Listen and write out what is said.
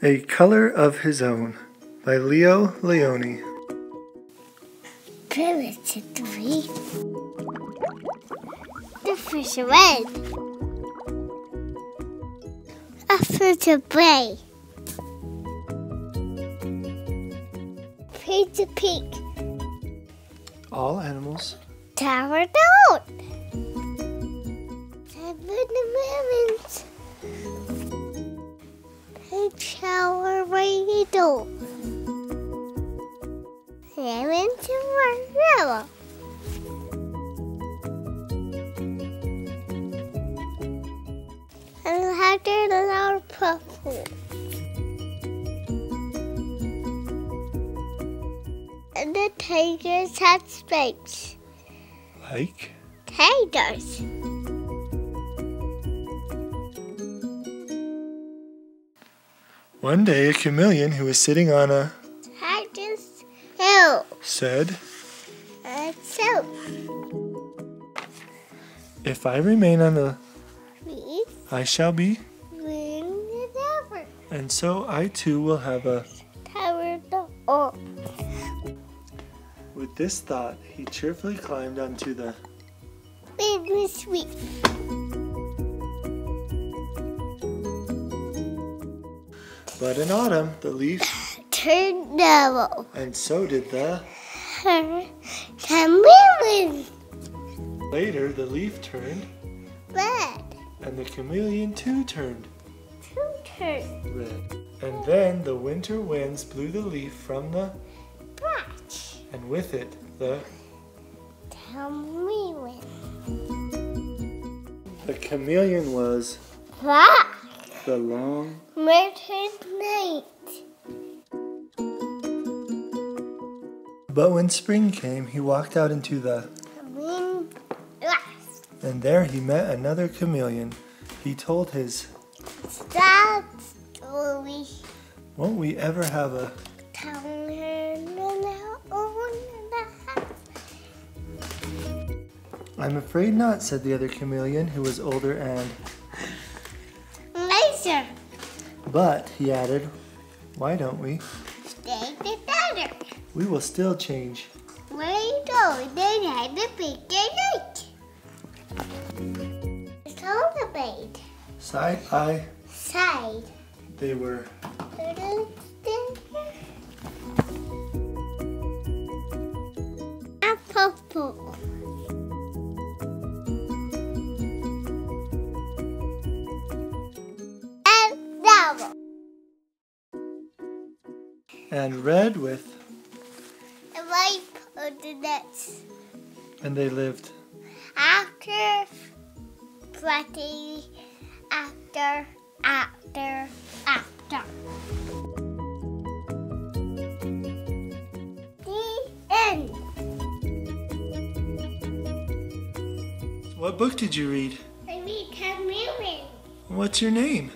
A Color of His Own by Leo Lionni. Primitive 3. The fish are red. A fish are gray. Pizza pig. All animals. Tower down. 7 Amendments. Shower radio. 7 tomorrow. And had a loud purple. And the tigers had stripes. Like? Tigers. One day a chameleon who was sitting on a Tiger's hill. said, So, "If I remain on the please I shall be, ring the tower. and so I too will have a." Tower door. With this thought, he cheerfully climbed onto the Baby sweet. But in autumn, the leaf, Turn yellow. and so did the. Chameleon. Later, the leaf turned, Red. and the chameleon too turned Turn. red. And then the winter winds blew the leaf from the, Branch. and with it the. Chameleon. The chameleon was Black. the long. Midnight. But when spring came, he walked out into the, Green grass. and there he met another chameleon. He told his, Sad story. "Won't we ever have a?" Town and our own house. "I'm afraid not," said the other chameleon, who was older and. Laser. But, he added, "why don't we? Stay together. We will still change." Where you go? They had a big night. Celebrate. Side by Side. they were. A purple. And yellow. And red with. A white coordinates. And they lived. After pretty. After. The end. What book did you read? I need chameleon. What's your name?